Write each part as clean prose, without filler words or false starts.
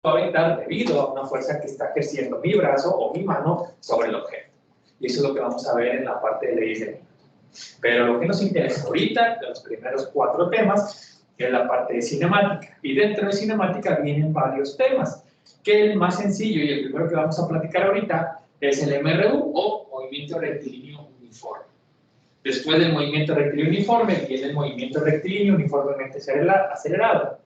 a aventar debido a una fuerza que está ejerciendo mi brazo o mi mano sobre el objeto. Y eso es lo que vamos a ver en la parte de leyes de Newton. Pero lo que nos interesa ahorita, de los primeros 4 temas, es la parte de cinemática. Y dentro de cinemática vienen varios temas, que el más sencillo y el primero que vamos a platicar ahorita es el MRU o movimiento rectilíneo uniforme. Después del movimiento rectilíneo uniforme viene el movimiento rectilíneo uniformemente acelerado.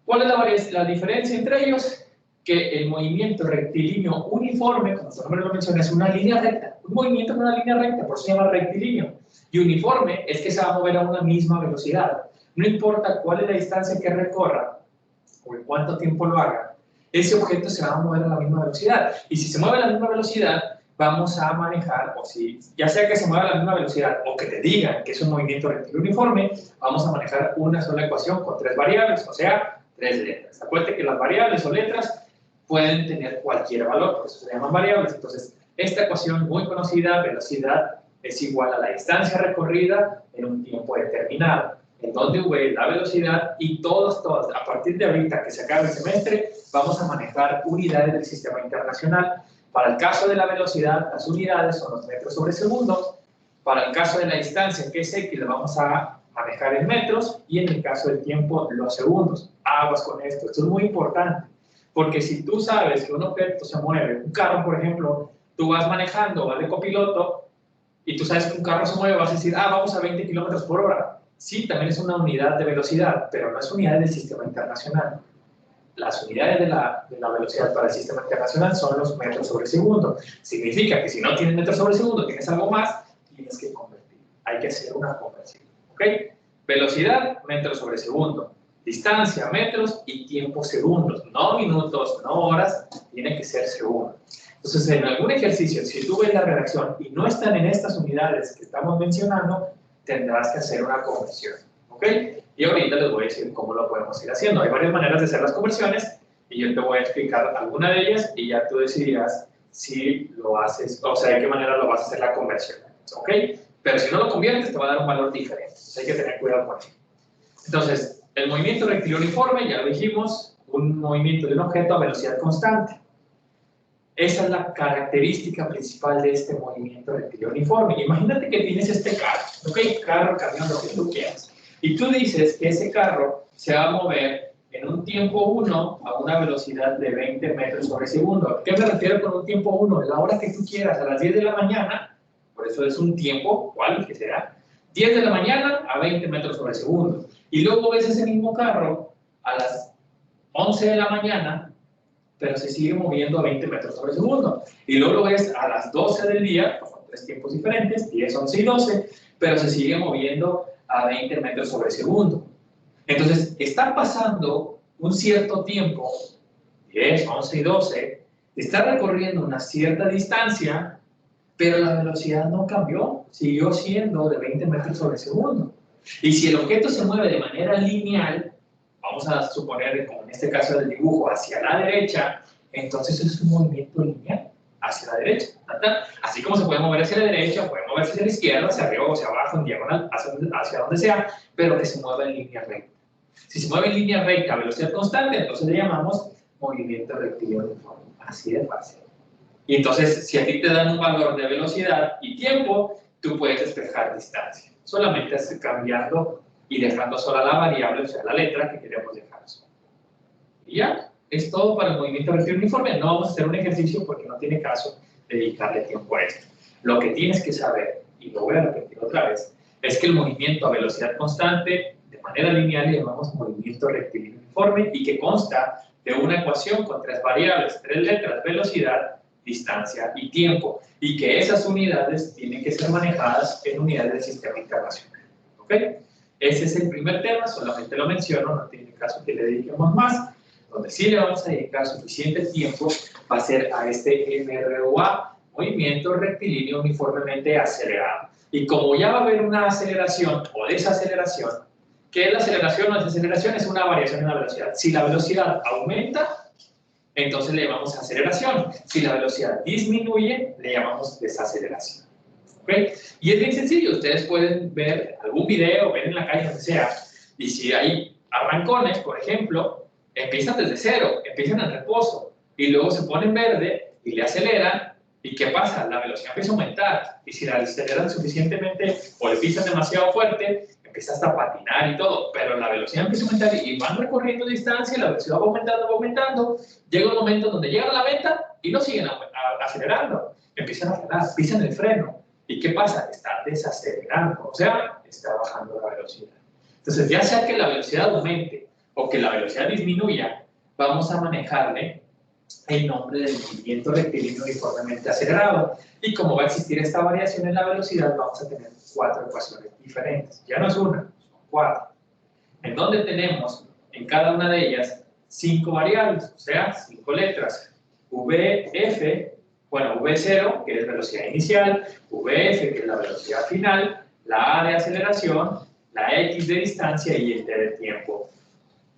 ¿Cuál es la diferencia entre ellos? Que el movimiento rectilíneo uniforme, como su nombre lo menciona, es una línea recta. Un movimiento en una línea recta, por eso se llama rectilíneo. Y uniforme es que se va a mover a una misma velocidad. No importa cuál es la distancia que recorra o en cuánto tiempo lo haga, ese objeto se va a mover a la misma velocidad. Y si se mueve a la misma velocidad, vamos a manejar, o si ya sea que se mueva a la misma velocidad o que te digan que es un movimiento rectilíneo uniforme, vamos a manejar una sola ecuación con 3 variables, o sea, 3 letras. Acuérdate que las variables o letras pueden tener cualquier valor, por eso se llaman variables. Entonces, esta ecuación muy conocida, velocidad es igual a la distancia recorrida en un tiempo determinado, en donde V es la velocidad y todos, a partir de ahorita que se acabe el semestre, vamos a manejar unidades del sistema internacional. Para el caso de la velocidad, las unidades son los metros sobre segundo. Para el caso de la distancia, que es X, la vamos a manejar en metros, y en el caso del tiempo, los segundos. Aguas con esto es muy importante. Porque si tú sabes que un objeto se mueve, un carro, por ejemplo, tú vas manejando, vas de copiloto, y tú sabes que un carro se mueve, vas a decir, vamos a 20 kilómetros por hora. Sí, también es una unidad de velocidad, pero no es unidad del sistema internacional. Las unidades de la velocidad para el sistema internacional son los metros sobre segundo. Significa que si no tienes metros sobre segundo, tienes algo más, tienes que convertir. Hay que hacer una conversión. ¿Ok? Velocidad, metros sobre segundo. Distancia, metros, y tiempo, segundos. No minutos, no horas, tiene que ser segundos. Entonces, en algún ejercicio, si tú ves la redacción y no están en estas unidades que estamos mencionando, tendrás que hacer una conversión. ¿Ok? Y ahorita les voy a decir cómo lo podemos ir haciendo. Hay varias maneras de hacer las conversiones y yo te voy a explicar alguna de ellas y ya tú decidirás si lo haces, o sea, de qué manera lo vas a hacer la conversión. ¿Ok? Pero si no lo conviertes, te va a dar un valor diferente. Entonces hay que tener cuidado con eso. Entonces, el movimiento rectilíneo uniforme, ya lo dijimos, un movimiento de un objeto a velocidad constante. Esa es la característica principal de este movimiento rectilíneo uniforme. Imagínate que tienes este carro, ¿ok? Carro, camión, lo que tú quieras. Y tú dices que ese carro se va a mover en un tiempo 1 a una velocidad de 20 metros sobre segundo. ¿A qué me refiero con un tiempo 1? La hora que tú quieras, a las 10 de la mañana, por eso es un tiempo, ¿cuál que será? 10 de la mañana a 20 metros sobre segundo. Y luego ves ese mismo carro a las 11 de la mañana, pero se sigue moviendo a 20 metros sobre segundo. Y luego lo ves a las 12 del día, pues son 3 tiempos diferentes, 10, 11 y 12, pero se sigue moviendo a 20 metros sobre segundo. Entonces, está pasando un cierto tiempo, 10, 11 y 12, está recorriendo una cierta distancia, pero la velocidad no cambió, siguió siendo de 20 metros sobre segundo. Y si el objeto se mueve de manera lineal, vamos a suponer, como en este caso del dibujo, hacia la derecha, entonces es un movimiento lineal hacia la derecha. Así como se puede mover hacia la derecha, puede moverse hacia la izquierda, hacia arriba o hacia abajo, en diagonal, hacia donde sea, pero que se mueva en línea recta. Si se mueve en línea recta a velocidad constante, entonces le llamamos movimiento rectilíneo uniforme. Así de fácil. Y entonces, si a ti te dan un valor de velocidad y tiempo, tú puedes despejar distancia. Solamente cambiando y dejando sola la variable, o sea, la letra que queremos dejar sola. Y ya, es todo para el movimiento rectilíneo uniforme. No vamos a hacer un ejercicio porque no tiene caso dedicarle tiempo a esto. Lo que tienes que saber, y lo voy a repetir otra vez, es que el movimiento a velocidad constante, de manera lineal, le llamamos movimiento rectilíneo uniforme y que consta de una ecuación con 3 variables, 3 letras, velocidad, distancia y tiempo, y que esas unidades tienen que ser manejadas en unidades del sistema internacional. ¿Ok? Ese es el primer tema, solamente lo menciono, no tiene caso que le dediquemos más. Donde sí le vamos a dedicar suficiente tiempo va a ser a este MRUA, movimiento rectilíneo uniformemente acelerado. Y como ya va a haber una aceleración o desaceleración, ¿qué es la aceleración o desaceleración? Es una variación en la velocidad. Si la velocidad aumenta, entonces le llamamos aceleración. Si la velocidad disminuye, le llamamos desaceleración. ¿Okay? Y es bien sencillo. Ustedes pueden ver algún video, ver en la calle, donde sea, y si hay arrancones, por ejemplo, empiezan desde cero, empiezan en reposo, y luego se ponen verde y le aceleran, ¿y qué pasa? La velocidad empieza a aumentar, y si la aceleran suficientemente o le pisan demasiado fuerte, empieza hasta a patinar y todo, pero la velocidad empieza a aumentar y van recorriendo distancia, la velocidad va aumentando, llega un momento donde llegan a la meta y no siguen acelerando, empiezan a frenar, pisan el freno, ¿y qué pasa? Está desacelerando, o sea, está bajando la velocidad. Entonces, ya sea que la velocidad aumente o que la velocidad disminuya, vamos a manejarle el nombre del movimiento rectilíneo uniformemente acelerado. Y como va a existir esta variación en la velocidad, vamos a tener 4 ecuaciones diferentes. Ya no es una, son 4. En donde tenemos en cada una de ellas 5 variables, o sea, 5 letras. VF, bueno, V0, que es velocidad inicial, VF, que es la velocidad final, la A de aceleración, la X de distancia y el T de tiempo.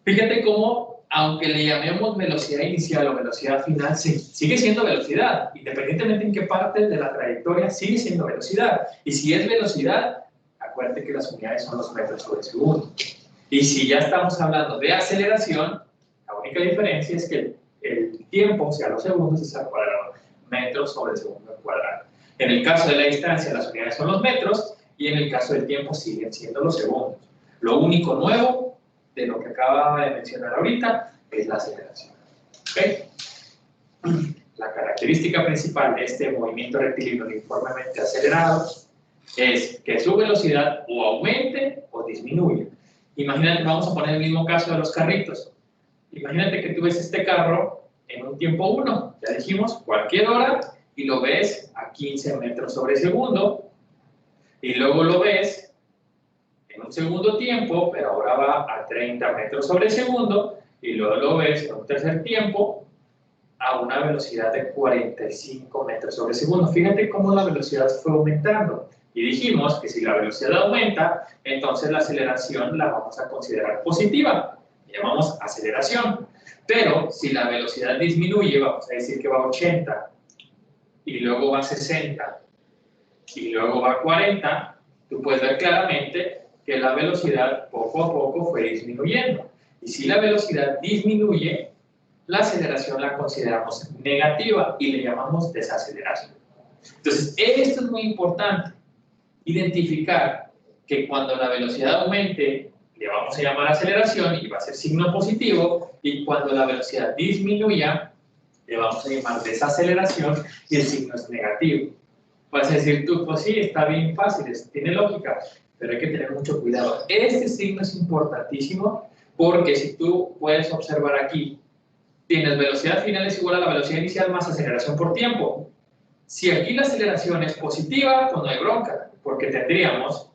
Fíjate cómo, aunque le llamemos velocidad inicial o velocidad final, sigue siendo velocidad. Independientemente en qué parte de la trayectoria, sigue siendo velocidad. Y si es velocidad, acuérdate que las unidades son los metros sobre segundo. Y si ya estamos hablando de aceleración, la única diferencia es que el tiempo, o sea, los segundos, es al cuadrado, metros sobre segundo al cuadrado. En el caso de la distancia, las unidades son los metros, y en el caso del tiempo siguen siendo los segundos. Lo único nuevo de lo que acaba de mencionar ahorita es la aceleración. ¿Okay? La característica principal de este movimiento rectilíneo uniformemente acelerado es que su velocidad o aumente o disminuya. Imagínate, vamos a poner el mismo caso de los carritos. Imagínate que tú ves este carro en un tiempo 1, ya dijimos, cualquier hora, y lo ves a 15 metros sobre segundo, y luego lo ves en un segundo tiempo, pero ahora va a 30 metros sobre segundo, y luego lo ves en un tercer tiempo a una velocidad de 45 metros sobre segundo. Fíjate cómo la velocidad fue aumentando. Y dijimos que si la velocidad aumenta, entonces la aceleración la vamos a considerar positiva. Le llamamos aceleración. Pero si la velocidad disminuye, vamos a decir que va a 80, y luego va a 60, y luego va a 40, tú puedes ver claramente que la velocidad poco a poco fue disminuyendo. Y si la velocidad disminuye, la aceleración la consideramos negativa y le llamamos desaceleración. Entonces, esto es muy importante, identificar que cuando la velocidad aumente, le vamos a llamar aceleración y va a ser signo positivo, y cuando la velocidad disminuya, le vamos a llamar desaceleración y el signo es negativo. Vas a decir tú, pues sí, está bien fácil, tiene lógica, pero hay que tener mucho cuidado. Este signo es importantísimo porque si tú puedes observar aquí, tienes velocidad final es igual a la velocidad inicial más aceleración por tiempo. Si aquí la aceleración es positiva, pues no hay bronca, porque tendríamos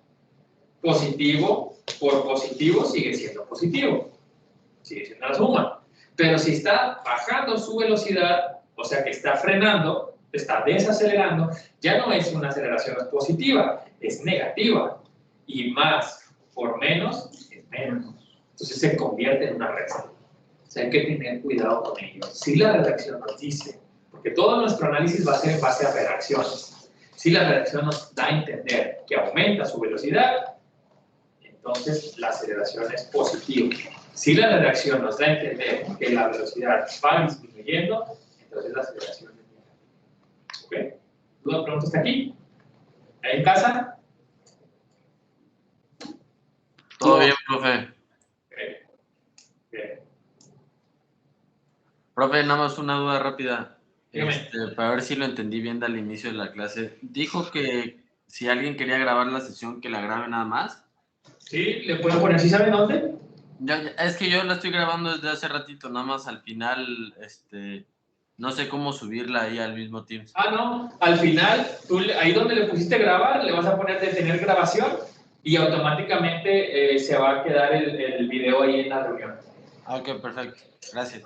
positivo por positivo sigue siendo positivo, sigue siendo la suma. Pero si está bajando su velocidad, o sea que está frenando, está desacelerando, ya no es una aceleración positiva, es negativa. Y más por menos es menos. Entonces se convierte en una recta. O sea, hay que tener cuidado con ello. Si la redacción nos dice, porque todo nuestro análisis va a ser en base a redacciones, si la redacción nos da a entender que aumenta su velocidad, entonces la aceleración es positiva. Si la redacción nos da a entender que la velocidad va disminuyendo, entonces la aceleración es negativa. ¿Ok? ¿Duda, pregunta hasta aquí? ¿En casa? Todo bien, profe. Okay. Bien. Profe, nada más una duda rápida. Dígame. Para ver si lo entendí bien al inicio de la clase. Dijo que si alguien quería grabar la sesión, que la grabe nada más. Sí, le pueden poner, ¿sí saben dónde? Es que yo la estoy grabando desde hace ratito, nada más al final, no sé cómo subirla ahí al mismo Teams. Ah, no, al final, tú ahí donde le pusiste grabar, le vas a poner detener grabación y automáticamente se va a quedar el video ahí en la reunión. Ah, ok, perfecto. Gracias.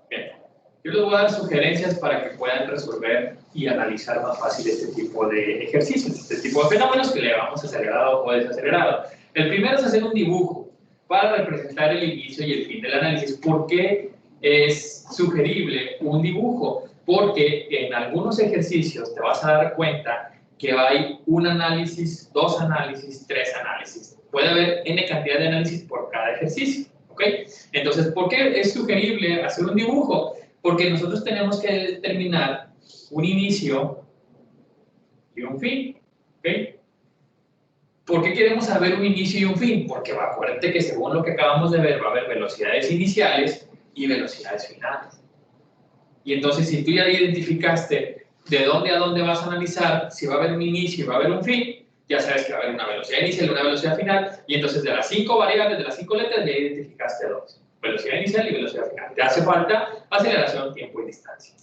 Bien. Yo les voy a dar sugerencias para que puedan resolver y analizar más fácil este tipo de ejercicios, este tipo de fenómenos que le llamamos acelerado o desacelerado. El primero es hacer un dibujo para representar el inicio y el fin del análisis. ¿Por qué es sugerible un dibujo? Porque en algunos ejercicios te vas a dar cuenta que hay un análisis, dos análisis, tres análisis. Puede haber n cantidad de análisis por cada ejercicio. ¿Ok? Entonces, ¿por qué es sugerible hacer un dibujo? Porque nosotros tenemos que determinar un inicio y un fin. ¿Ok? ¿Por qué queremos saber un inicio y un fin? Porque acuérdate que según lo que acabamos de ver, va a haber velocidades iniciales y velocidades finales. Y entonces, si tú ya identificaste de dónde a dónde vas a analizar, si va a haber un inicio y va a haber un fin, ya sabes que va a haber una velocidad inicial y una velocidad final, y entonces de las 5 variables, de las 5 letras, ya identificaste dos: velocidad inicial y velocidad final. Te hace falta aceleración, tiempo y distancia,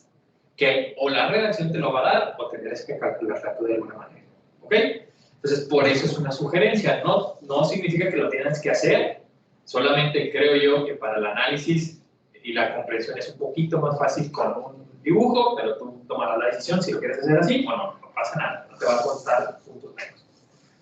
que o la redacción te lo va a dar o tendrás que calcularla tú de alguna manera. ¿Ok? Entonces, por eso es una sugerencia, no significa que lo tienes que hacer, solamente creo yo que para el análisis y la comprensión es un poquito más fácil con un dibujo, pero tú tomarás la decisión si lo quieres hacer así o no, no pasa nada, no te va a costar puntos menos.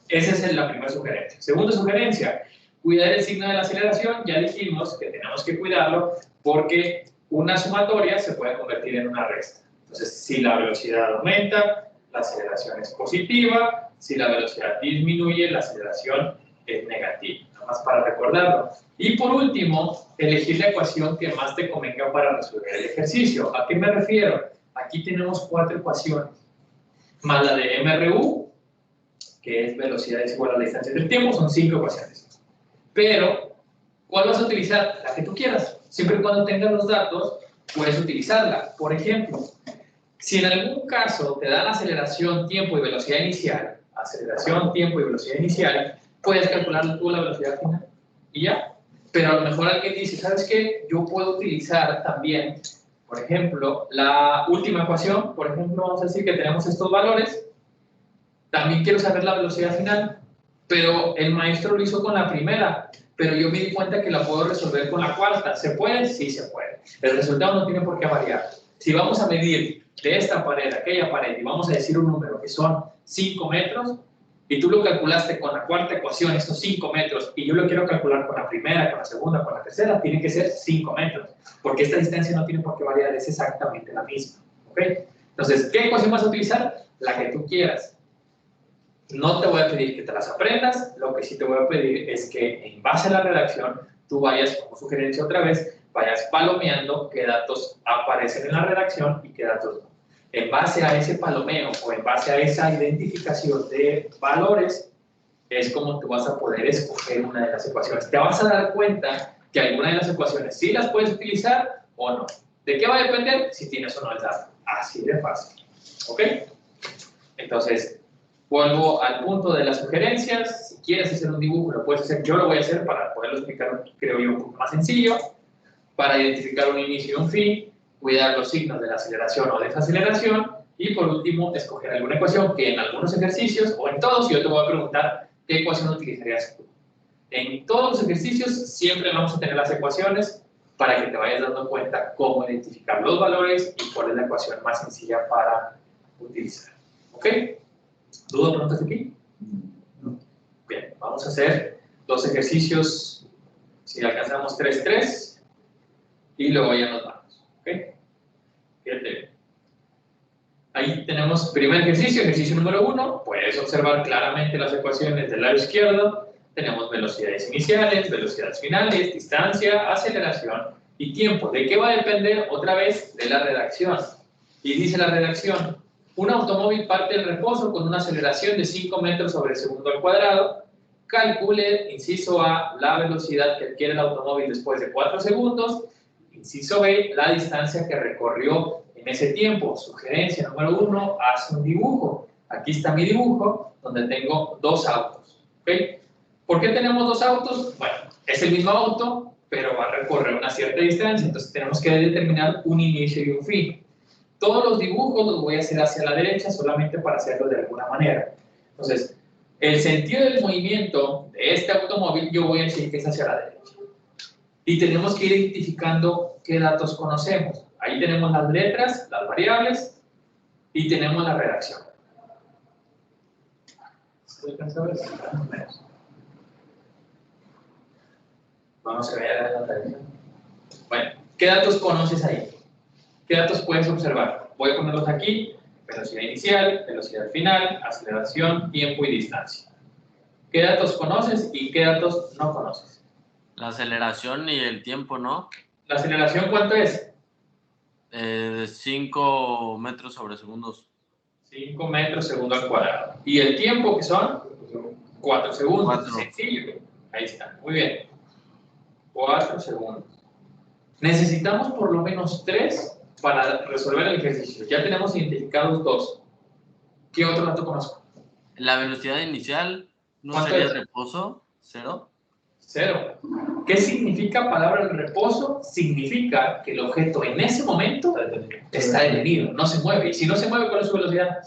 Esa es la primera sugerencia. Segunda sugerencia, cuidar el signo de la aceleración. Ya dijimos que tenemos que cuidarlo porque una sumatoria se puede convertir en una resta. Entonces, si la velocidad aumenta, la aceleración es positiva; si la velocidad disminuye, la aceleración es negativa. Nada más para recordarlo. Y por último, elegir la ecuación que más te convenga para resolver el ejercicio. ¿A qué me refiero? Aquí tenemos 4 ecuaciones, más la de MRU, que es velocidad es igual a la distancia del tiempo, son 5 ecuaciones. Pero, ¿cuál vas a utilizar? La que tú quieras. Siempre y cuando tengas los datos, puedes utilizarla. Por ejemplo, si en algún caso te dan aceleración, tiempo y velocidad inicial, puedes calcular tú la velocidad final y ya. Pero a lo mejor alguien dice, ¿sabes qué? Yo puedo utilizar también, por ejemplo, la última ecuación. Por ejemplo, vamos a decir que tenemos estos valores. También quiero saber la velocidad final, pero el maestro lo hizo con la primera, pero yo me di cuenta que la puedo resolver con la cuarta. ¿Se puede? Sí, se puede. El resultado no tiene por qué variar. Si vamos a medir de esta pared a aquella pared y vamos a decir un número que son 5 metros, y tú lo calculaste con la cuarta ecuación, estos 5 metros, y yo lo quiero calcular con la primera, con la segunda, con la tercera, tiene que ser 5 metros, porque esta distancia no tiene por qué variar, es exactamente la misma. ¿Ok? Entonces, ¿qué ecuación vas a utilizar? La que tú quieras. No te voy a pedir que te las aprendas, lo que sí te voy a pedir es que en base a la redacción tú vayas, como sugerencia otra vez, vayas palomeando qué datos aparecen en la redacción y qué datos no. En base a ese palomeo o en base a esa identificación de valores es como tú vas a poder escoger una de las ecuaciones. Te vas a dar cuenta que alguna de las ecuaciones sí las puedes utilizar o no. ¿De qué va a depender? Si tienes o no el dato. Así de fácil. ¿Ok? Entonces, vuelvo al punto de las sugerencias. Si quieres hacer un dibujo, lo puedes hacer. Yo lo voy a hacer para poderlo explicar, creo yo, un poco más sencillo. Para identificar un inicio y un fin, cuidar los signos de la aceleración o desaceleración. Y por último, escoger alguna ecuación que en algunos ejercicios, o en todos, yo te voy a preguntar qué ecuación utilizarías tú. En todos los ejercicios siempre vamos a tener las ecuaciones para que te vayas dando cuenta cómo identificar los valores y cuál es la ecuación más sencilla para utilizar. ¿Ok? ¿Duda, preguntas aquí? Bien, vamos a hacer dos ejercicios, si alcanzamos 3, y luego ya nos vamos. ¿Ok? Fíjate bien. Ahí tenemos primer ejercicio, ejercicio número 1. Puedes observar claramente las ecuaciones del lado izquierdo. Tenemos velocidades iniciales, velocidades finales, distancia, aceleración y tiempo. ¿De qué va a depender? Otra vez de la redacción. Y dice la redacción: un automóvil parte del reposo con una aceleración de 5 metros sobre segundo al cuadrado. Calcule, inciso A, la velocidad que adquiere el automóvil después de 4 segundos. Inciso B, la distancia que recorrió en ese tiempo. Sugerencia número 1, haz un dibujo. Aquí está mi dibujo, donde tengo 2 autos. ¿Okay? ¿Por qué tenemos 2 autos? Bueno, es el mismo auto, pero va a recorrer una cierta distancia, entonces tenemos que determinar un inicio y un fin. Todos los dibujos los voy a hacer hacia la derecha solamente para hacerlo de alguna manera. Entonces, el sentido del movimiento de este automóvil yo voy a decir que es hacia la derecha. Y tenemos que ir identificando qué datos conocemos. Ahí tenemos las letras, las variables, y tenemos la redacción. ¿Se alcanza a ver? Vamos a ver la redacción. Bueno, ¿qué datos conoces ahí? ¿Qué datos puedes observar? Voy a ponerlos aquí: velocidad inicial, velocidad final, aceleración, tiempo y distancia. ¿Qué datos conoces y qué datos no conoces? La aceleración y el tiempo, ¿no? ¿La aceleración cuánto es? 5 metros sobre segundos. 5 metros segundo al cuadrado. ¿Y el tiempo que son? 4 segundos. 4. Sencillo. Ahí está. Muy bien. 4 segundos. Necesitamos por lo menos 3 para resolver el ejercicio. Ya tenemos identificados 2. ¿Qué otro dato conozco? La velocidad inicial no ¿Cuánto sería es? reposo, 0. 0. ¿Qué significa palabra de reposo? Significa que el objeto en ese momento está detenido, no se mueve. Y si no se mueve, ¿cuál es su velocidad?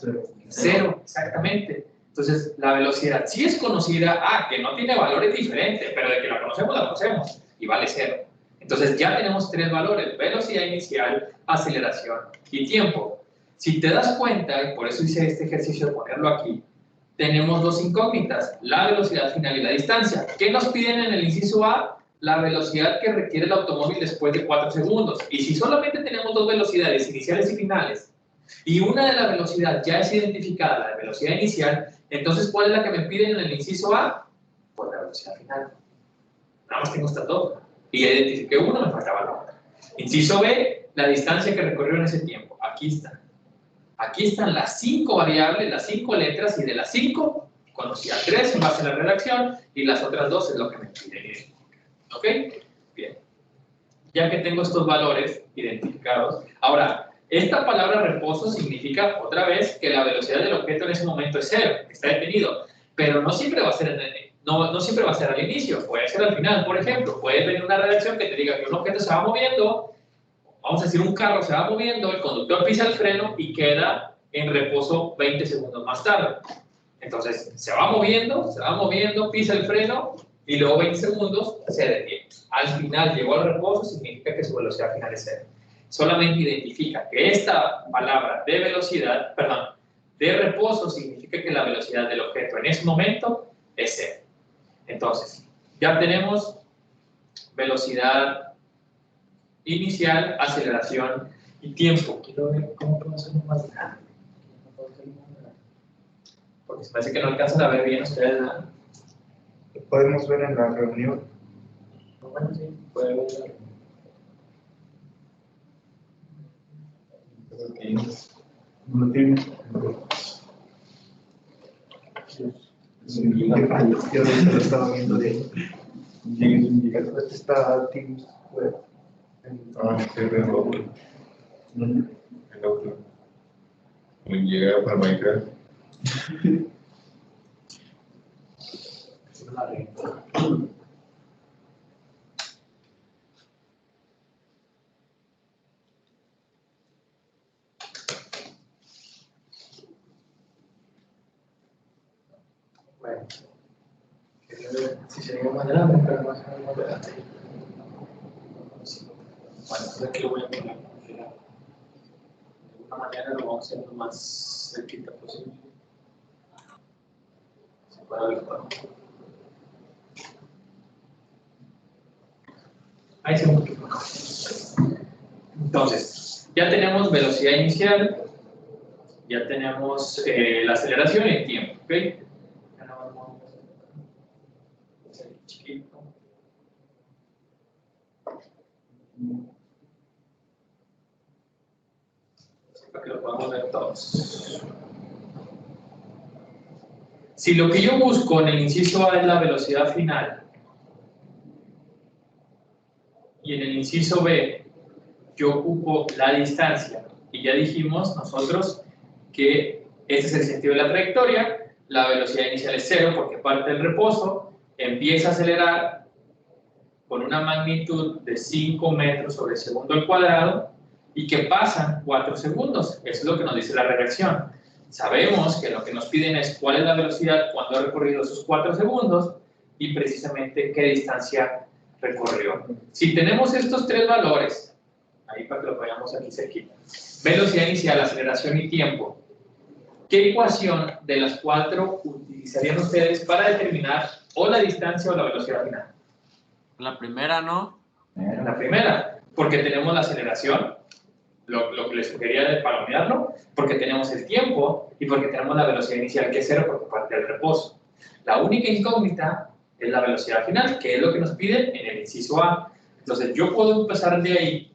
0, exactamente. Entonces, la velocidad sí es conocida, que no tiene valores diferentes, pero de que la conocemos, y vale 0. Entonces, ya tenemos 3 valores, velocidad inicial, aceleración y tiempo. Si te das cuenta, y por eso hice este ejercicio de ponerlo aquí, tenemos 2 incógnitas, la velocidad final y la distancia. ¿Qué nos piden en el inciso A? La velocidad que requiere el automóvil después de 4 segundos. Y si solamente tenemos 2 velocidades, iniciales y finales, y una de la velocidad ya es identificada, la de velocidad inicial, entonces, ¿cuál es la que me piden en el inciso A? Pues la velocidad final. Nada más tengo estas 2. Y ya identifiqué una, me faltaba la otra. Inciso B, la distancia que recorrió en ese tiempo. Aquí está. Aquí están las 5 variables, las 5 letras, y de las 5 conocía 3 en base a la redacción, y las otras 2 es lo que me piden identificar. ¿Ok? Bien. Ya que tengo estos valores identificados, ahora, esta palabra reposo significa, otra vez, que la velocidad del objeto en ese momento es 0, está detenido, pero no siempre va a ser no siempre va a ser al inicio, puede ser al final. Por ejemplo, puede venir una redacción que te diga que un objeto se va moviendo, vamos a decir un carro se va moviendo, el conductor pisa el freno y queda en reposo 20 segundos más tarde. Entonces, se va moviendo, pisa el freno y luego 20 segundos se detiene. Al final llegó al reposo, significa que su velocidad final es 0. Solamente identifica que esta palabra de velocidad, de reposo, significa que la velocidad del objeto en ese momento es 0. Entonces, ya tenemos velocidad inicial, aceleración y tiempo. Quiero ver cómo podemos hacer más grande. Porque se parece que no alcanzan a ver bien ustedes, ¿no? Lo podemos ver en la reunión. Bueno, sí, puede ver. No tiene. Yo lo estaba viendo de ahí. Este está Teams Web. Sí, de Outlook. En Outlook. Llega para Minecraft. Bueno, si se digo más grande, pero más adelante. Bueno, entonces aquí lo voy a poner. De alguna manera lo vamos a hacer lo más cerquita posible. Se puede ver todo. Ahí se un poquito mejor. Entonces, ya tenemos velocidad inicial, ya tenemos la aceleración y el tiempo, ¿ok? Chiquito. Para que lo podamos ver todos. Si lo que yo busco en el inciso A es la velocidad final y en el inciso B yo ocupo la distancia, y ya dijimos nosotros que ese es el sentido de la trayectoria, la velocidad inicial es 0 porque parte del reposo, empieza a acelerar con una magnitud de 5 metros sobre segundo al cuadrado y que pasan 4 segundos. Eso es lo que nos dice la redacción. Sabemos que lo que nos piden es cuál es la velocidad cuando ha recorrido esos 4 segundos y precisamente qué distancia recorrió. Si tenemos estos 3 valores, ahí para que lo veamos aquí cerquita, velocidad inicial, aceleración y tiempo, ¿qué ecuación de las 4 utilizarían ustedes para determinar o la distancia o la velocidad final? La primera, ¿no? La primera, porque tenemos la aceleración, lo que les sugería de palomearlo, porque tenemos el tiempo y porque tenemos la velocidad inicial que es 0 porque parte del reposo. La única incógnita es la velocidad final, que es lo que nos pide en el inciso A. Entonces, yo puedo empezar de ahí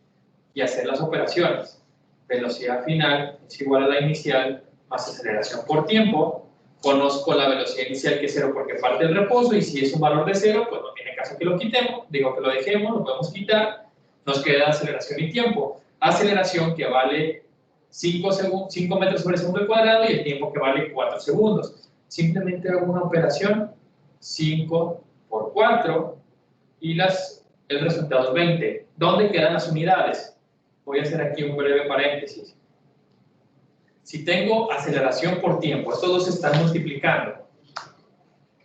y hacer las operaciones. Velocidad final es igual a la inicial más aceleración por tiempo. Conozco la velocidad inicial, que es 0 porque parte del reposo, y si es un valor de 0, pues no tiene caso que lo quitemos, digo que lo dejemos, lo podemos quitar, nos queda aceleración y tiempo. Aceleración que vale 5 metros sobre segundo al cuadrado y el tiempo que vale 4 segundos. Simplemente hago una operación, 5 por 4, y el resultado es 20. ¿Dónde quedan las unidades? Voy a hacer aquí un breve paréntesis. Si tengo aceleración por tiempo, estos dos se están multiplicando.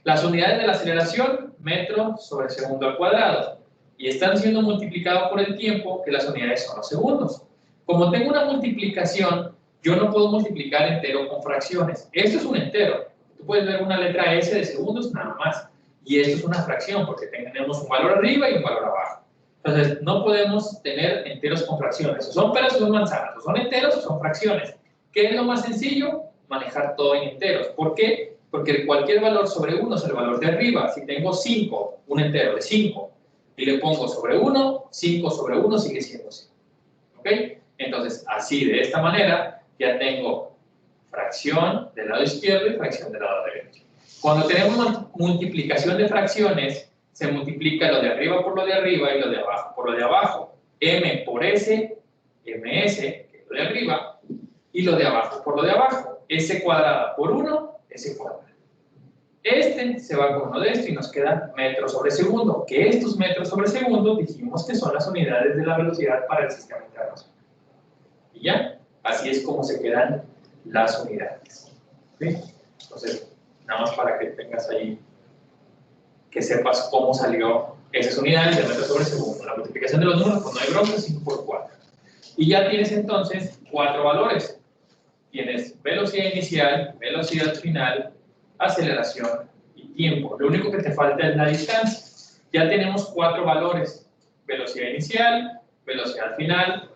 Las unidades de la aceleración, metro sobre segundo al cuadrado. Y están siendo multiplicados por el tiempo, que las unidades son los segundos. Como tengo una multiplicación, yo no puedo multiplicar entero con fracciones. Esto es un entero. Tú puedes ver una letra S de segundos nada más. Y esto es una fracción, porque tenemos un valor arriba y un valor abajo. Entonces, no podemos tener enteros con fracciones. O son peras o son manzanas. O son enteros o son fracciones. ¿Qué es lo más sencillo? Manejar todo en enteros. ¿Por qué? Porque cualquier valor sobre 1 es el valor de arriba. Si tengo 5, un entero de 5, y le pongo sobre 1, 5 sobre 1 sigue siendo 5. ¿Ok? Entonces, así, de esta manera, ya tengo fracción del lado izquierdo y fracción del lado derecho. Cuando tenemos multiplicación de fracciones, se multiplica lo de arriba por lo de arriba y lo de abajo por lo de abajo. M por S, MS, que es lo de arriba, y lo de abajo por lo de abajo. S cuadrada por 1, S cuadrada. Este se va con uno de esto y nos queda metros sobre segundo, que estos metros sobre segundo dijimos que son las unidades de la velocidad para el sistema internacional. Y ya, así es como se quedan las unidades. ¿Sí? Entonces, nada más para que tengas ahí, que sepas cómo salió esas unidades de metros sobre segundo. La multiplicación de los números, pues no hay bronca, 5 por 4. Y ya tienes entonces 4 valores. Tienes velocidad inicial, velocidad final, aceleración y tiempo. Lo único que te falta es la distancia. Ya tenemos 4 valores: velocidad inicial, velocidad final,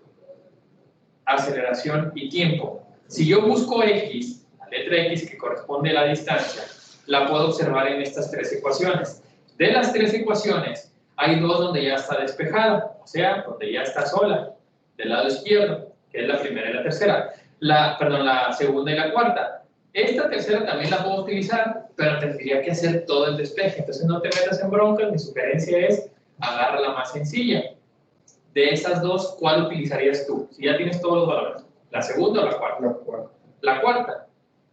aceleración y tiempo. Si yo busco x, la letra x que corresponde a la distancia, la puedo observar en estas 3 ecuaciones. De las 3 ecuaciones, hay 2 donde ya está despejada, o sea, donde ya está sola, del lado izquierdo, que es la primera y la tercera. La segunda y la cuarta. Esta tercera también la puedo utilizar, pero tendría que hacer todo el despeje. Entonces no te metas en bronca. Mi sugerencia es agarra la más sencilla. De esas dos, ¿cuál utilizarías tú? Si ya tienes todos los valores. ¿La segunda o la cuarta? La cuarta. La cuarta.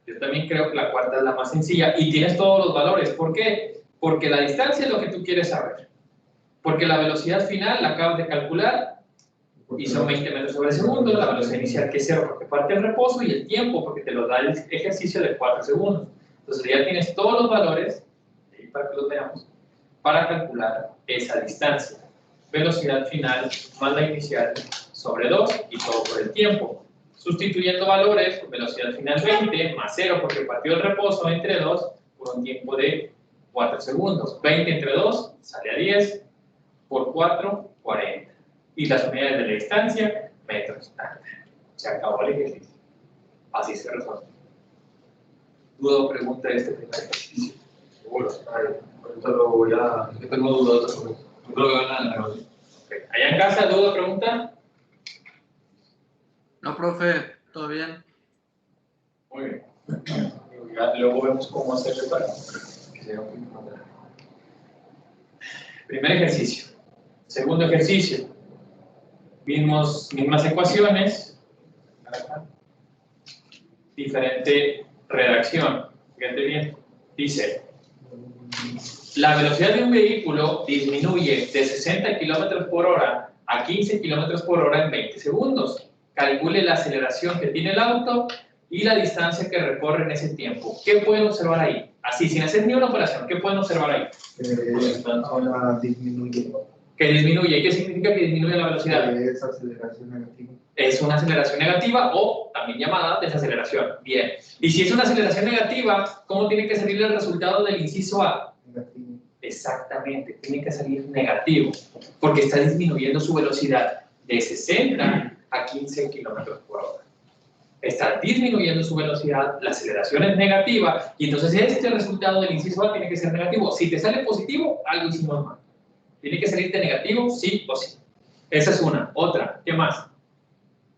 Yo también creo que la cuarta es la más sencilla y tienes todos los valores. ¿Por qué? Porque la distancia es lo que tú quieres saber. Porque la velocidad final la acabas de calcular y son 20 metros sobre segundo, la velocidad inicial que es 0 porque parte el reposo y el tiempo porque te lo da el ejercicio de 4 segundos. Entonces ya tienes todos los valores, para que los veamos, para calcular esa distancia. Velocidad final más la inicial sobre 2 y todo por el tiempo. Sustituyendo valores, velocidad final 20 más 0 porque partió el reposo entre 2 por un tiempo de 4 segundos. 20 entre 2 sale a 10 por 4, 40. Y las unidades de la distancia, metros. Se acabó el ejercicio. Así se resuelve. ¿Duda o pregunta de este primer ejercicio? Seguro. Ahorita lo voy a... Es que tengo dudas sobre eso. No creo que van a negocio. Okay. ¿Allá en casa, duda o pregunta? No, profe, ¿todo bien? Muy bien. Ya, luego vemos cómo hacerle para que sea un poco más. Primer ejercicio. Segundo ejercicio. Mismas ecuaciones, diferente redacción. Fíjate bien, dice, la velocidad de un vehículo disminuye de 60 km por hora a 15 km por hora en 20 segundos. Calcule la aceleración que tiene el auto y la distancia que recorre en ese tiempo. ¿Qué pueden observar ahí? Así, sin hacer ni una operación, ¿qué pueden observar ahí? Ahora disminuye. Que disminuye. ¿Qué significa que disminuye la velocidad? Es aceleración negativa. Es una aceleración negativa o también llamada desaceleración. Bien. Y si es una aceleración negativa, ¿cómo tiene que salir el resultado del inciso A? Negativo. Exactamente, tiene que salir negativo, porque está disminuyendo su velocidad de 60 a 15 km por hora. está disminuyendo su velocidad, la aceleración es negativa, y entonces este resultado del inciso A tiene que ser negativo. Si te sale positivo, algo hicimos mal. Tiene que salirte negativo, sí o sí. Esa es una. Otra, ¿qué más?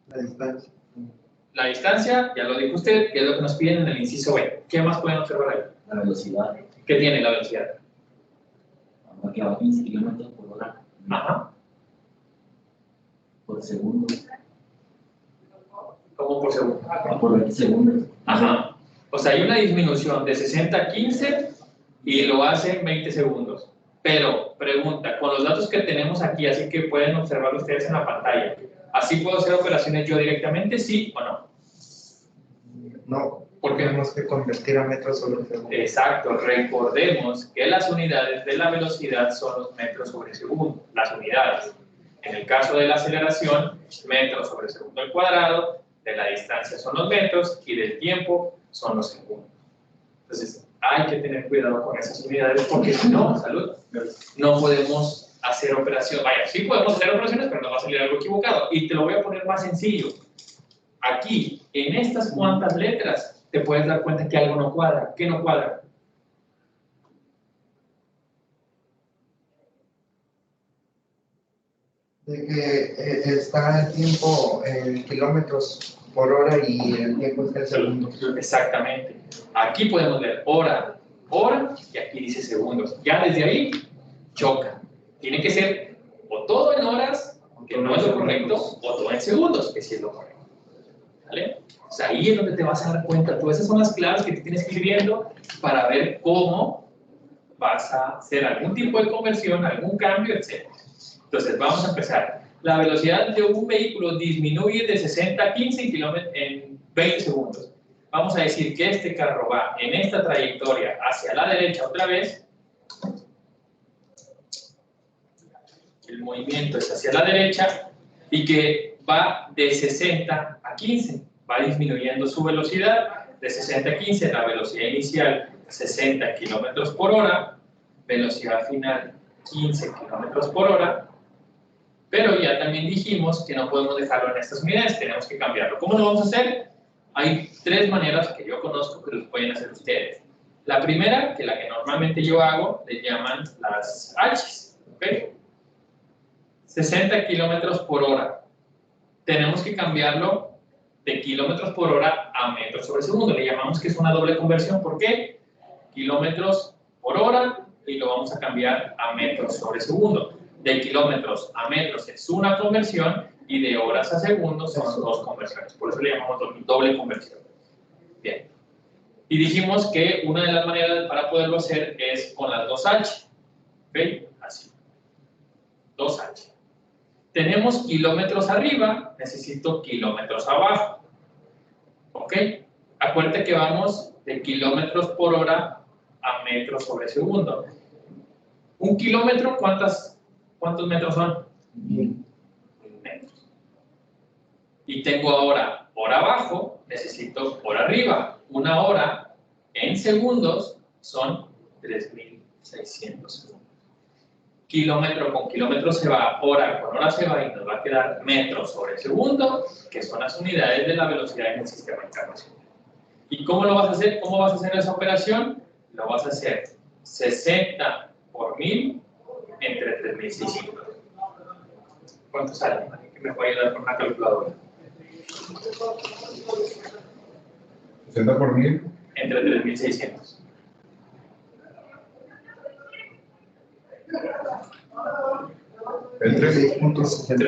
La distancia. La distancia, ya lo dijo usted, que es lo que nos piden en el inciso B. ¿Qué más pueden observar ahí? La velocidad. ¿Qué tiene la velocidad? Que va a 15 kilómetros por hora Ajá. por segundo. ¿Cómo por segundo? Por 20 segundos. Ajá. O sea, hay una disminución de 60 a 15 y lo hace en 20 segundos. Pero, pregunta, con los datos que tenemos aquí, así que pueden observar ustedes en la pantalla, ¿así puedo hacer operaciones yo directamente, sí o no? No, ¿Por qué? tenemos que convertir a metros sobre segundo. Exacto, recordemos que las unidades de la velocidad son los metros sobre segundo, las unidades. En el caso de la aceleración, metros sobre segundo al cuadrado, de la distancia son los metros y del tiempo son los segundos. Entonces, hay que tener cuidado con esas unidades porque si no, salud, no podemos hacer operaciones. Vaya, sí podemos hacer operaciones, pero nos va a salir algo equivocado. Y te lo voy a poner más sencillo. Aquí, en estas cuantas letras, te puedes dar cuenta que algo no cuadra. ¿Qué no cuadra? De que está el tiempo en kilómetros por hora y el tiempo está en segundos. Exactamente. Aquí podemos ver hora, y aquí dice segundos. Ya desde ahí choca. Tiene que ser o todo en horas, que no es lo correcto, o todo en segundos, que sí es lo correcto. ¿Vale? O sea, ahí es donde te vas a dar cuenta. Todas esas son las claves que te tienes que ir viendo para ver cómo vas a hacer algún tipo de conversión, algún cambio, etc. Entonces, vamos a empezar. La velocidad de un vehículo disminuye de 60 a 15 kilómetros en 20 segundos. Vamos a decir que este carro va en esta trayectoria hacia la derecha otra vez. El movimiento es hacia la derecha y que va de 60 a 15. Va disminuyendo su velocidad de 60 a 15, la velocidad inicial 60 kilómetros por hora, velocidad final 15 kilómetros por hora. Pero ya también dijimos que no podemos dejarlo en estas unidades, tenemos que cambiarlo. ¿Cómo lo vamos a hacer? Hay tres maneras que yo conozco que los pueden hacer ustedes. La primera, que la que normalmente yo hago, le llaman las H's, ¿ok? 60 kilómetros por hora. Tenemos que cambiarlo de kilómetros por hora a metros sobre segundo. Le llamamos que es una doble conversión. ¿Por qué? Kilómetros por hora y lo vamos a cambiar a metros sobre segundo. De kilómetros a metros es una conversión y de horas a segundos son dos conversiones. Por eso le llamamos doble conversión. Bien. Y dijimos que una de las maneras para poderlo hacer es con las 2H. ¿Ok? Así. 2H. Tenemos kilómetros arriba, necesito kilómetros abajo. ¿Ok? Acuérdate que vamos de kilómetros por hora a metros sobre segundo. Un kilómetro, ¿cuántos metros son? 1000 metros. Y tengo ahora hora abajo, necesito hora arriba. Una hora en segundos son 3600 segundos. Kilómetro con kilómetro se va, hora con hora se va y nos va a quedar metros sobre segundo, que son las unidades de la velocidad en el sistema internacional. ¿Y cómo lo vas a hacer? ¿Cómo vas a hacer esa operación? Lo vas a hacer 60 por 1000 entre 3600. ¿Cuánto sale? Que me puede ayudar con una calculadora. 60 por 1000. Entre 3600. Entre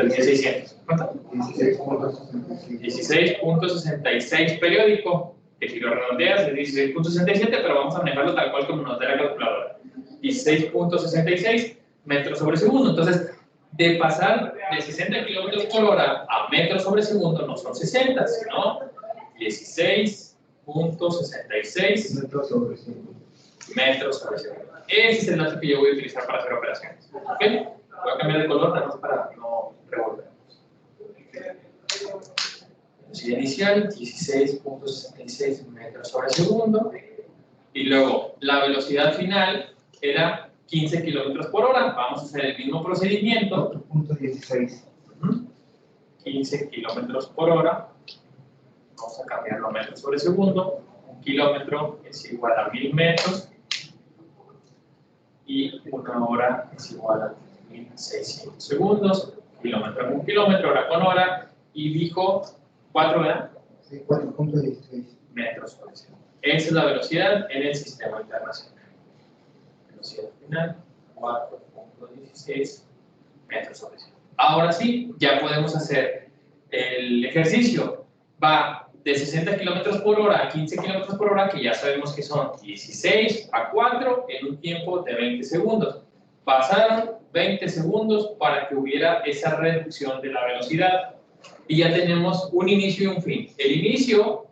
1600. ¿Cuánto? 16.66. 16.66 periódico, que si lo redondeas es 16.67, pero vamos a manejarlo tal cual como nos da la calculadora. 16.66 metros sobre segundo. Entonces, de pasar de 60 kilómetros por hora a metros sobre segundo no son 60, sino 16.66 Metros sobre segundo. metros sobre segundo. Ese es el dato que yo voy a utilizar para hacer operaciones. ¿Ok? Voy a cambiar de color nada más para no revolvernos. Velocidad inicial, 16.66 metros sobre segundo. Y luego, la velocidad final era 15 kilómetros por hora. Vamos a hacer el mismo procedimiento. 4.16. 15 kilómetros por hora vamos a cambiarlo a metros sobre segundo. 1 kilómetro es igual a 1000 metros y 1 hora es igual a 1600 segundos. Kilómetro en 1 kilómetro, hora con hora, y dijo 4, ¿verdad? Sí, 4.16 metros sobre segundo. Esa es la velocidad en el sistema internacional. Velocidad final 4.16 metros sobre segundo. Ahora sí, ya podemos hacer el ejercicio. Va de 60 kilómetros por hora a 15 kilómetros por hora, que ya sabemos que son 16 a 4 en un tiempo de 20 segundos. Pasaron 20 segundos para que hubiera esa reducción de la velocidad. Y ya tenemos un inicio y un fin. El inicio,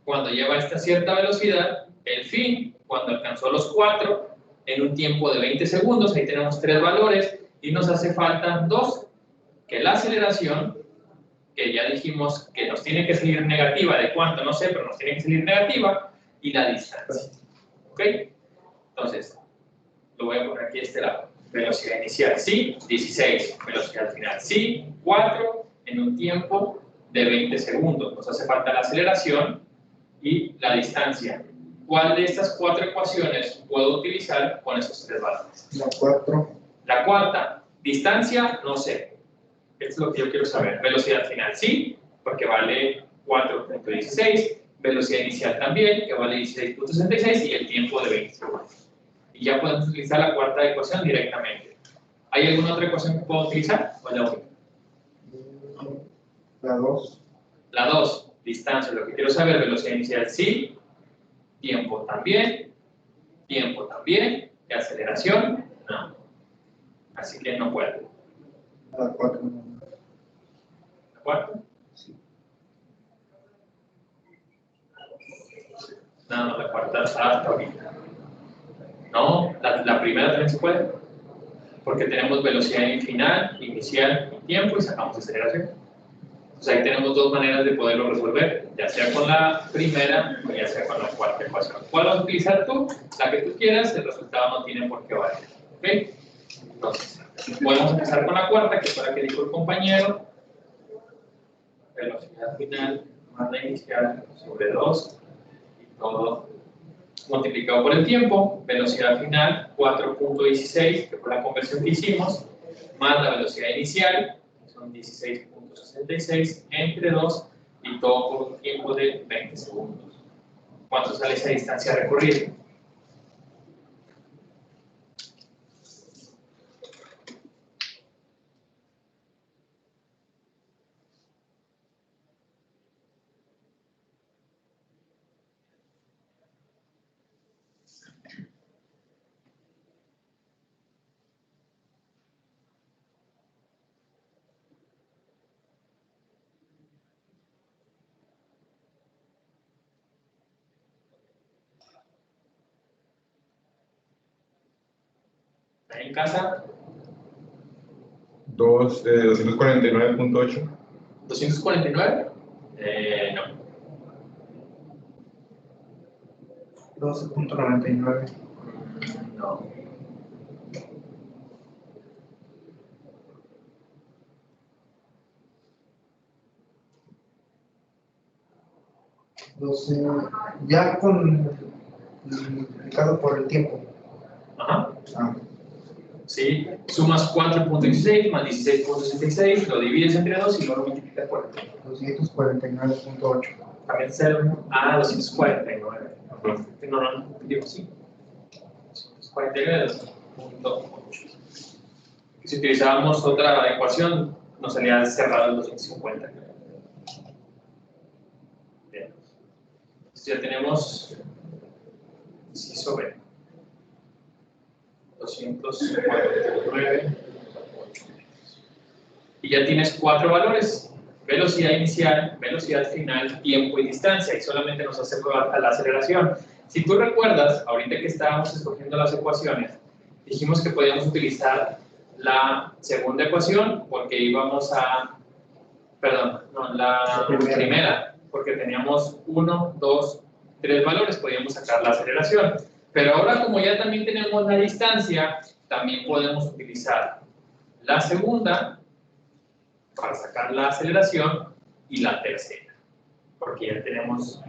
cuando lleva a esta cierta velocidad. El fin, cuando alcanzó los 4 en un tiempo de 20 segundos. Ahí tenemos 3 valores. Y nos hace falta 2. Que la aceleración, que ya dijimos que nos tiene que salir negativa. ¿De cuánto? No sé, pero nos tiene que salir negativa. Y la distancia. ¿Ok? Entonces, lo voy a poner aquí a este lado. Velocidad inicial, sí, 16. Velocidad final, sí, 4 en un tiempo de 20 segundos. Nos hace falta la aceleración y la distancia. ¿Cuál de estas 4 ecuaciones puedo utilizar con esos 3 valores? La 4. La cuarta, distancia, no sé. Esto es lo que yo quiero saber. Velocidad final, sí, porque vale 4.16. Velocidad inicial también, que vale 16.66, y el tiempo de 20 segundos. Y ya podemos utilizar la cuarta ecuación directamente. ¿Hay alguna otra ecuación que puedo utilizar? ¿O la única? La 2. La 2, distancia, lo que quiero saber, velocidad inicial sí, tiempo también, y aceleración no. Así que no puedo. La 4. ¿La cuarta? Sí. No, la cuarta hasta ahorita. No, la primera también se puede. Porque tenemos velocidad final, inicial y tiempo y sacamos aceleración. Entonces ahí tenemos 2 maneras de poderlo resolver, ya sea con la primera o ya sea con la cuarta ecuación. ¿Cuál vas a utilizar tú? La que tú quieras, el resultado no tiene por qué variar. ¿Ok? Entonces, podemos empezar con la cuarta, que fue la que dijo el compañero. Velocidad final más la inicial sobre 2 y todo multiplicado por el tiempo. Velocidad final 4.16, que fue la conversión que hicimos, más la velocidad inicial, que son 16.66, entre 2 y todo por un tiempo de 20 segundos. ¿Cuánto sale esa distancia recorrida? ¿Ahí en casa? 249.8. ¿249? No. 12.99. No. Ya multiplicado por el tiempo. Ajá. Ah, ¿Sí? Sumas 4.16 más 16.66, lo divides entre 2 y luego lo multiplicas por el tiempo. 249.8. También 0. Ah, 249. No, digo sí. 249.8. Si utilizábamos otra ecuación, nos salía cerrado el 250. Bien. Entonces ya tenemos sí sobre 249.8. Y ya tienes 4 valores: velocidad inicial, velocidad final, tiempo y distancia, y solamente nos hace falta la aceleración. Si tú recuerdas, ahorita que estábamos escogiendo las ecuaciones, dijimos que podíamos utilizar la segunda ecuación porque íbamos a, perdón, no, la primera, porque teníamos 1, 2, 3 valores, podíamos sacar la aceleración. Pero ahora, como ya también tenemos la distancia, también podemos utilizar la segunda para sacar la aceleración y la tercera. porque ya tenemos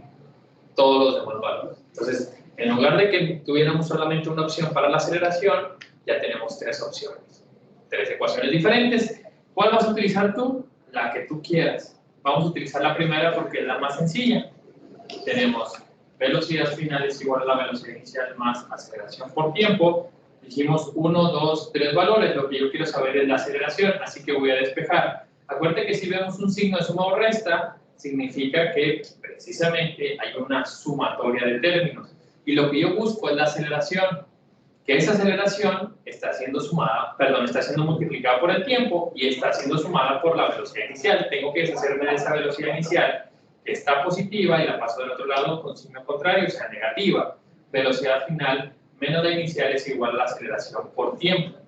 todos los demás valores. Entonces, en lugar de que tuviéramos solamente una opción para la aceleración, ya tenemos 3 opciones, 3 ecuaciones diferentes. ¿Cuál vas a utilizar tú? La que tú quieras. Vamos a utilizar la primera porque es la más sencilla. Tenemos velocidad final es igual a la velocidad inicial más aceleración por tiempo. Dijimos 1, 2, 3 valores. Lo que yo quiero saber es la aceleración, así que voy a despejar. Acuérdate que si vemos un signo de suma o resta, significa que precisamente hay una sumatoria de términos. Y lo que yo busco es la aceleración, que esa aceleración está siendo sumada, perdón, está siendo multiplicada por el tiempo y está siendo sumada por la velocidad inicial. Tengo que deshacerme de esa velocidad inicial que está positiva y la paso del otro lado con signo contrario, o sea, negativa. Velocidad final menos la inicial es igual a la aceleración por tiempo.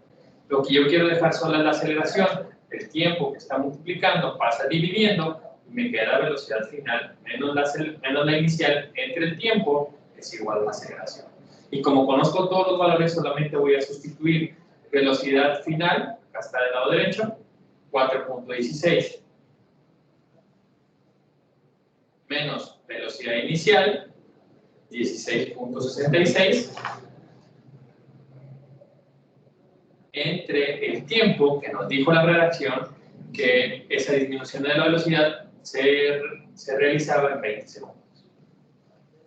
Lo que yo quiero dejar sola es la aceleración. El tiempo que está multiplicando pasa dividiendo y me queda la velocidad final menos la inicial entre el tiempo es igual a la aceleración. Y como conozco todos los valores, solamente voy a sustituir velocidad final, acá está del lado derecho, 4.16, menos velocidad inicial, 16.66, entre el tiempo que nos dijo la redacción que esa disminución de la velocidad se realizaba en 20 segundos.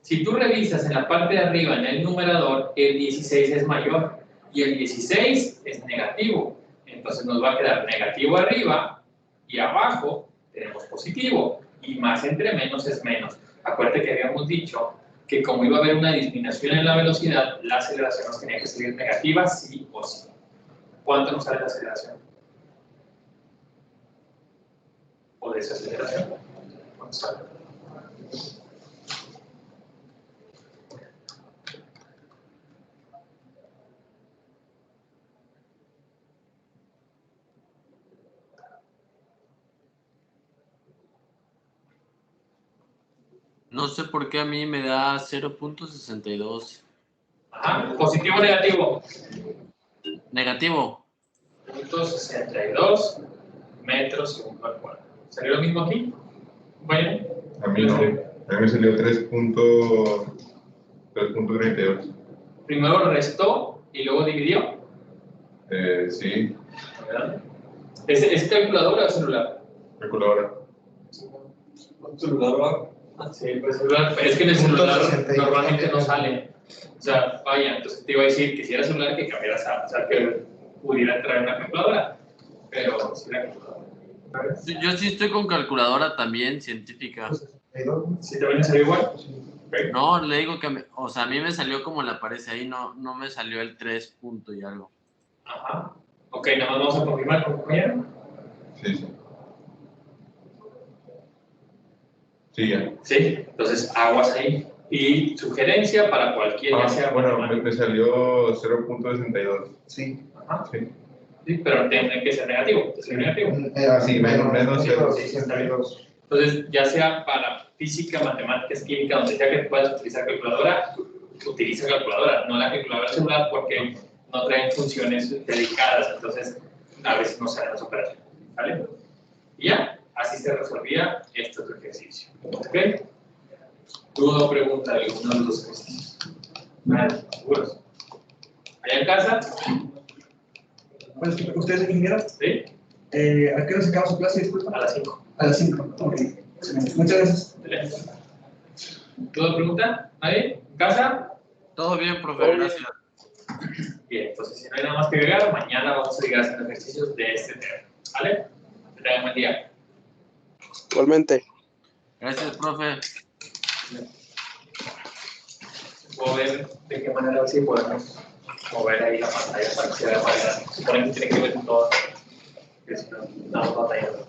Si tú revisas en la parte de arriba, en el numerador, el 16 es mayor y el 16 es negativo. Entonces nos va a quedar negativo arriba y abajo tenemos positivo. Y más entre menos es menos. Acuérdate que habíamos dicho que como iba a haber una disminución en la velocidad, la aceleración nos tenía que salir negativa sí o sí. ¿Cuánto nos sale la aceleración? ¿O desaceleración? ¿Cuánto sale? No sé por qué a mí me da 0.62. Ajá, ¿positivo o negativo? Negativo. 0.62 metros segundo al cuadrado. ¿Salió lo mismo aquí? Bueno. A mí no. A mí me salió 3.32. Primero restó y luego dividió. Sí, ¿Verdad? ¿Es calculadora o celular? calculadora. ¿Celular? Sí, pues celular. Pero es que en el celular normalmente no sale. O sea, vaya, entonces te iba a decir que si era celular que cambiaras a, o sea, que pudiera traer una calculadora. Pero si era calculadora. Yo sí estoy con calculadora también, científica. ¿Sí también le salió igual? Okay. No, le digo que, o sea, a mí me salió como le aparece ahí, no me salió el 3 punto y algo. Ajá. Ok, nada más vamos a confirmar con compañero. Sí, sí. Sí, ya. Sí, entonces aguas ahí. Y sugerencia para cualquier, ya sea. Bueno, me salió 0.62. Sí. Ajá. Sí. Sí, pero tiene que ser negativo. ¿Es negativo? Sí, menos 62. Entonces, ya sea para física, matemáticas, química, donde sea que puedas utilizar calculadora, utiliza calculadora, no la calculadora celular porque no traen funciones dedicadas, entonces a veces no salen las operaciones. ¿Vale? Y ya, así se resolvía este otro ejercicio. ¿Ok? ¿Duda o pregunta de alguno de los dos ejercicios? Nada, seguros. ¿Allá en casa? ¿Ustedes de ingeniero? ¿Sí? ¿A qué hora se acaba su clase? Disculpa. A las 5. A las 5. Ok. Muchas gracias. ¿Duda o pregunta? ¿Nadie? ¿En casa? Todo bien, profe, gracias. Bien, entonces si no hay nada más que agregar, mañana vamos a seguir haciendo ejercicios de este tema. ¿Vale? Que tengan buen día. Igualmente. Gracias, profe. Puedo ver de qué manera sí podemos mover ahí la pantalla para que se vea más grande. Supone que tiene que ver todo. Que si no, estamos batallando.